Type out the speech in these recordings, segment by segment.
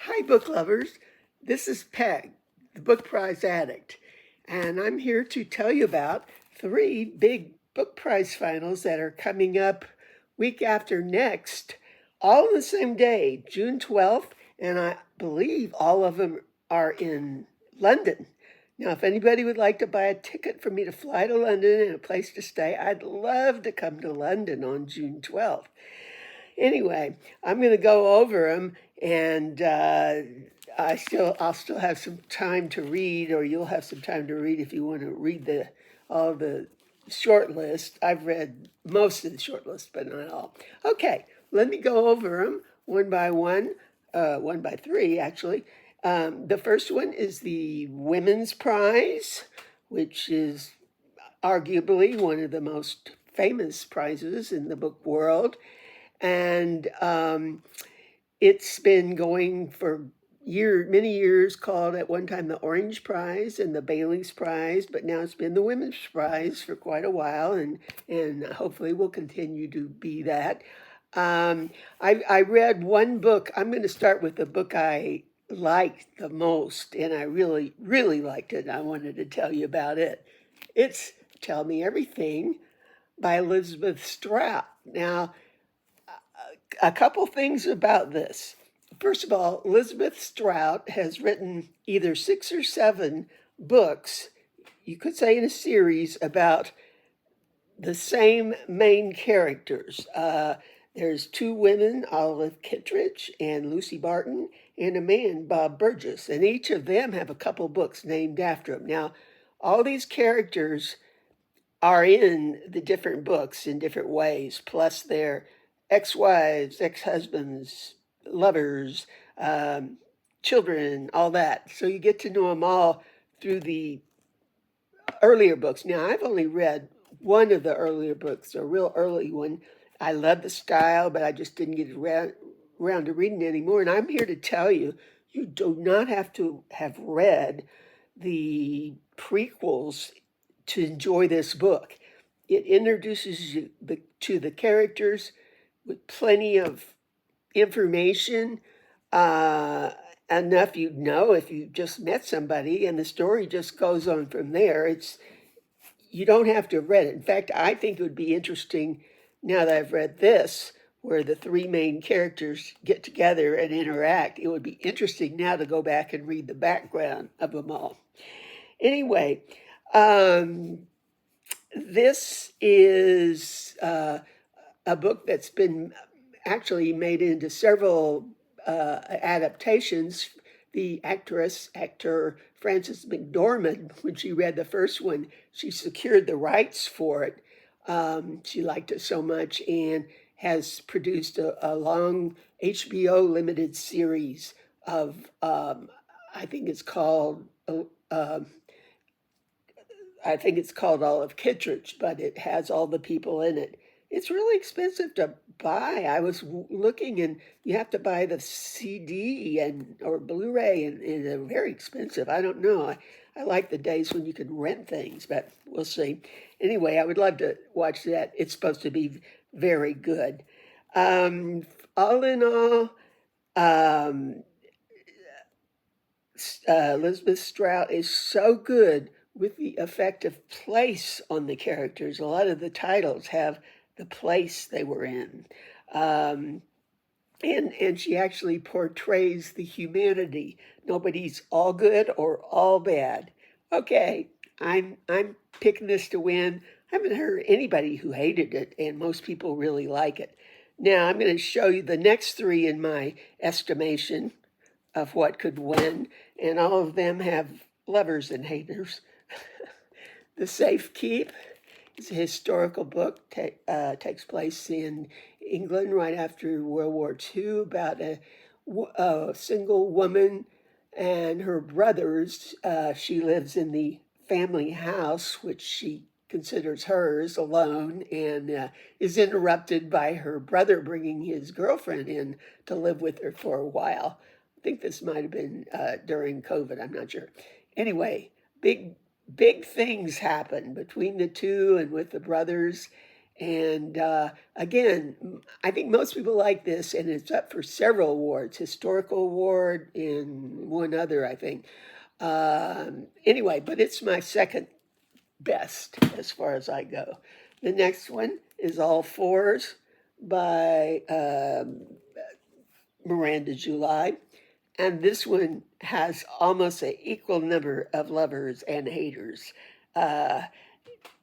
Hi, book lovers. This is Peg, the book prize addict, and I'm here to tell you about three big book prize finals that are coming up week after next, all on the same day, June 12th, and I believe all of them are in London. Now, if anybody would like to buy a ticket for me to fly to London and a place to stay, I'd love to come to London on June 12th. Anyway, I'm going to go over them, and I'll still have some time to read, or you'll have some time to read if you want to read all the short list. I've read most of the short list, but not all. Okay, let me go over them one by one by three actually. The first one is the Women's Prize, which is arguably one of the most famous prizes in the book world. And it's been going for many years, called at one time the Orange Prize and the Bailey's Prize, but now it's been the Women's Prize for quite a while, and hopefully will continue to be that. I read one book. I'm going to start with the book I liked the most, and I really, really liked it. And I wanted to tell you about it. It's Tell Me Everything by Zz2. Now, a couple things about this. First of all, Elizabeth Strout has written either 6 or 7 books, you could say in a series, about the same main characters. There's 2 women, Olive Kittredge and Lucy Barton, and a man, Bob Burgess, and each of them have a couple books named after them. Now, all these characters are in the different books in different ways, plus their ex-wives, ex-husbands, lovers, children, all that. So you get to know them all through the earlier books. Now, I've only read one of the earlier books, a real early one. I love the style, but I just didn't get around to reading it anymore. And I'm here to tell you, you do not have to have read the prequels to enjoy this book. It introduces you to the characters with plenty of information, enough you'd know if you just met somebody, and the story just goes on from there. You don't have to have read it. In fact, I think it would be interesting now that I've read this, where the 3 main characters get together and interact. It would be interesting now to go back and read the background of them all. Anyway, this is a book that's been actually made into several adaptations. The actor Frances McDormand, when she read the first one, she secured the rights for it. She liked it so much and has produced a long HBO limited series of, I think it's called Olive Kittredge, but it has all the people in it. It's really expensive to buy. I was looking, and you have to buy the CD or Blu-ray, and they're very expensive. I don't know. I like the days when you could rent things, but we'll see. Anyway, I would love to watch that. It's supposed to be very good. All in all, Elizabeth Strout is so good with the effect of place on the characters. A lot of the titles have the place they were in. And she actually portrays the humanity. Nobody's all good or all bad. Okay, I'm picking this to win. I haven't heard anybody who hated it, and most people really like it. Now I'm going to show you the next 3 in my estimation of what could win, and all of them have lovers and haters. The Safe Keep is a historical book, takes place in England right after World War II, about a single woman and her brothers. She lives in the family house, which she considers hers, alone, and is interrupted by her brother bringing his girlfriend in to live with her for a while. I think this might have been during COVID, I'm not sure. Anyway, big things happen between the 2 and with the brothers, And again, I think most people like this, and it's up for several awards, historical award and one other, I think. Anyway, but it's my second best as far as I go. The next one is All Fours by Miranda July. And this one has almost an equal number of lovers and haters. Uh,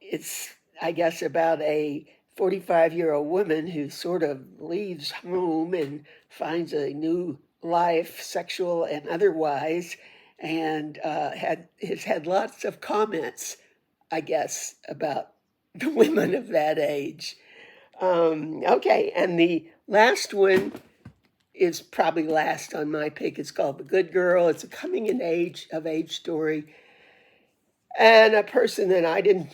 it's, I guess, about a 45-year-old woman who sort of leaves home and finds a new life, sexual and otherwise, and has had lots of comments, I guess, about the women of that age. Okay, and the last one is probably last on my pick. It's called The Good Girl. It's a coming in age story. And a person that I didn't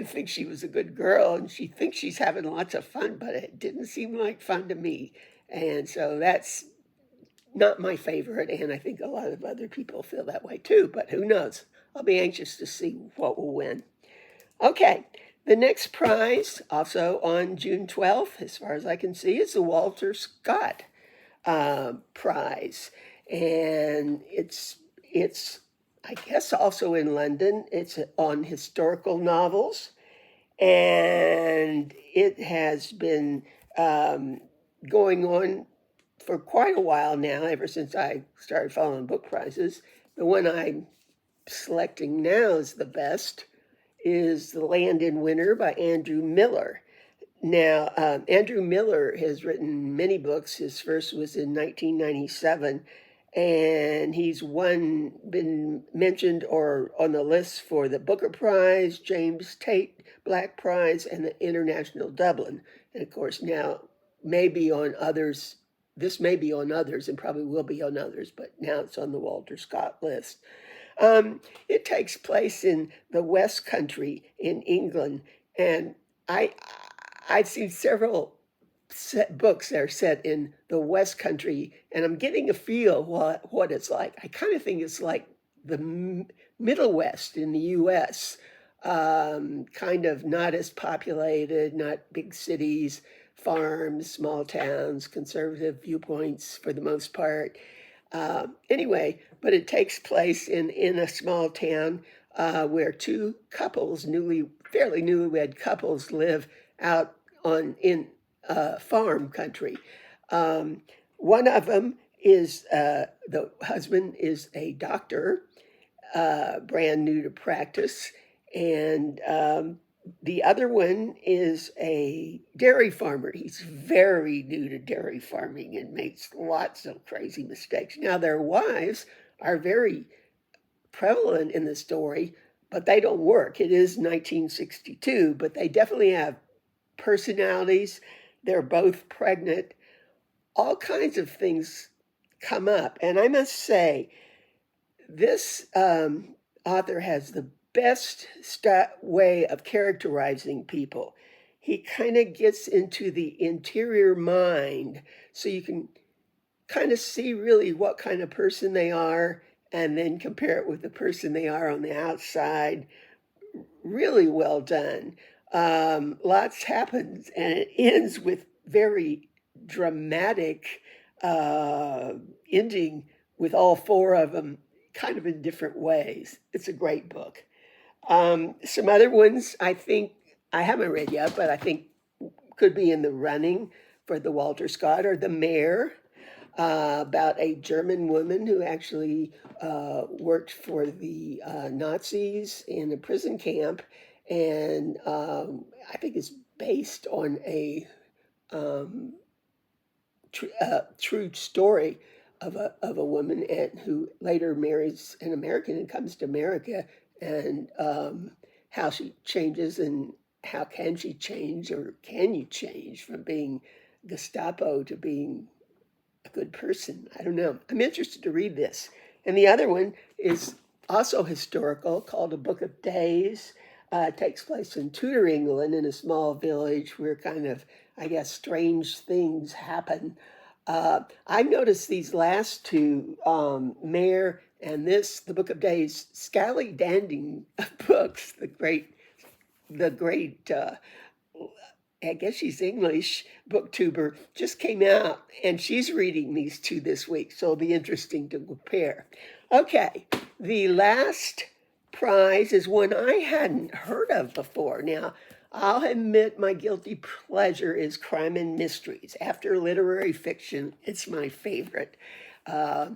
think she was a good girl, and she thinks she's having lots of fun, but it didn't seem like fun to me. And so that's not my favorite, and I think a lot of other people feel that way too, but who knows? I'll be anxious to see what will win. Okay, the next prize, also on June 12th, as far as I can see, is the Walter Scott prize, and it's I guess also in London. It's on historical novels, and it has been going on for quite a while now, ever since I started following book prizes. The one I'm selecting now is the best, is The Land in Winter by Andrew Miller. Now, Andrew Miller has written many books. His first was in 1997, and he's been mentioned or on the list for the Booker Prize, James Tate Black Prize, and the International Dublin. And of course, now maybe on others. This may be on others and probably will be on others, but now it's on the Walter Scott list. It takes place in the West Country in England, and I've seen several books that are set in the West Country, and I'm getting a feel what it's like. I kind of think it's like the Middle West in the U.S., kind of not as populated, not big cities, farms, small towns, conservative viewpoints for the most part. Anyway, but it takes place in a small town where two couples, fairly newlywed couples, live out in farm country. One of them is the husband is a doctor, brand new to practice, and the other one is a dairy farmer. He's very new to dairy farming and makes lots of crazy mistakes. Now, their wives are very prevalent in the story, but they don't work. It is 1962, but they definitely have personalities. They're both pregnant. All kinds of things come up. And I must say, this author has the best way of characterizing people. He kind of gets into the interior mind, so you can kind of see really what kind of person they are and then compare it with the person they are on the outside. Really well done. Lots happens, and it ends with very dramatic ending with all four of them kind of in different ways. It's a great book. Some other ones I think I haven't read yet, but I think could be in the running for the Walter Scott are The Mayor, about a German woman who actually worked for the Nazis in a prison camp, and I think it's based on a true story of a woman who later marries an American and comes to America, and how she changes and how can she change, or can you change from being Gestapo to being a good person? I don't know. I'm interested to read this. And the other one is also historical, called A Book of Days. It takes place in Tudor England, in a small village where kind of, I guess, strange things happen. I've noticed these last two, Mayor and The Book of Days, scally-danding books, the great I guess she's English booktuber, just came out, and she's reading these two this week, so it'll be interesting to compare. Okay, the last prize is one I hadn't heard of before. Now, I'll admit my guilty pleasure is crime and mysteries. After literary fiction, it's my favorite. Uh,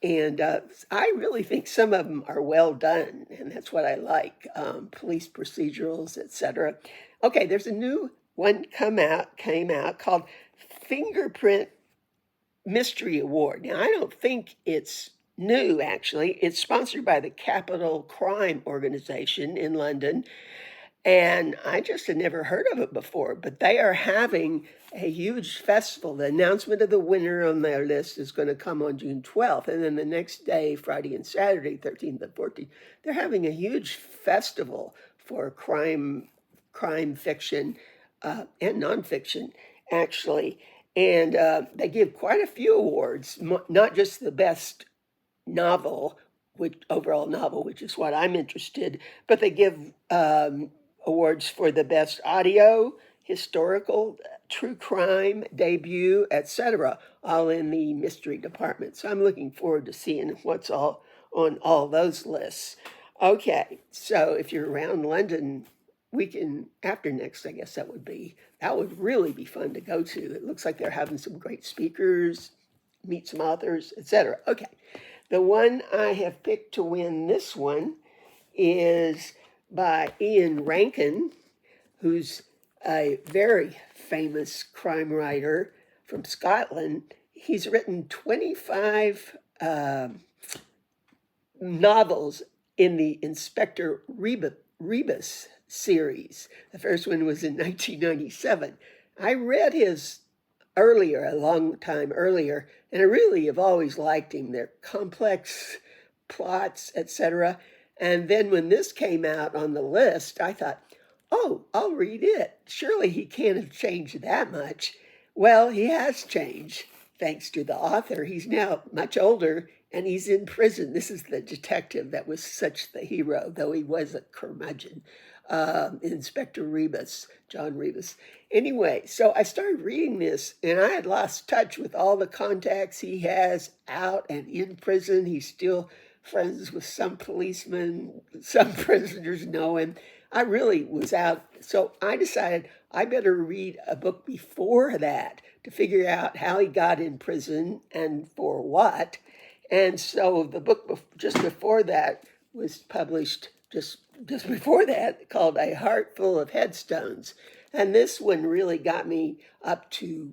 and I really think some of them are well done, and that's what I like. Police procedurals, etc. Okay, there's a new one came out called Fingerprint Mystery Award. Now, I don't think it's new, actually. It's sponsored by the Capital Crime Organization in London, and I just had never heard of it before, but they are having a huge festival. The announcement of the winner on their list is going to come on June 12th. And then the next day, Friday and Saturday, 13th and 14th, they're having a huge festival for crime fiction and nonfiction, actually. And they give quite a few awards, not just the best novel, overall novel, which is what I'm interested, but they give awards for the best audio, historical, true crime, debut, etc., all in the mystery department. So I'm looking forward to seeing what's all on all those lists. Okay, so if you're around London weekend after next, I guess that would really be fun to go to. It looks like they're having some great speakers, meet some authors, etc. Okay, the one I have picked to win this one is by Ian Rankin, who's a very famous crime writer from Scotland. He's written 25 novels in the Inspector Rebus series. The first one was in 1997. I read his earlier, a long time earlier, and I really have always liked him. They're complex plots, etc. And then when this came out on the list, I thought, oh, I'll read it. Surely he can't have changed that much. Well, he has changed, thanks to the author. He's now much older, and he's in prison. This is the detective that was such the hero, though he was a curmudgeon. Inspector Rebus, John Rebus. Anyway, so I started reading this, and I had lost touch with all the contacts he has out and in prison. He's still friends with some policemen, some prisoners know him. I really was out, so I decided I better read a book before that to figure out how he got in prison and for what. And so the book just before that was published just before that, called A Heart Full of Headstones. And this one really got me up to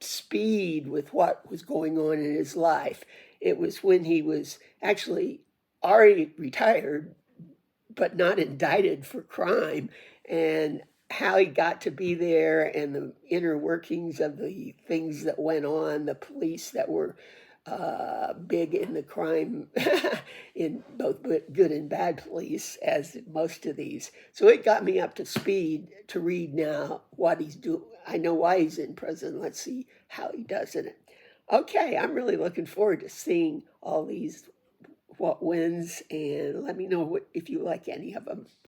speed with what was going on in his life. It was when he was actually already retired, but not indicted for crime, and how he got to be there and the inner workings of the things that went on, the police that were big in the crime, in both good and bad police, as most of these. So it got me up to speed to read now what he's doing. I know why he's in prison. Let's see how he does in it. Okay, I'm really looking forward to seeing all these, what wins, and let me know if you like any of them.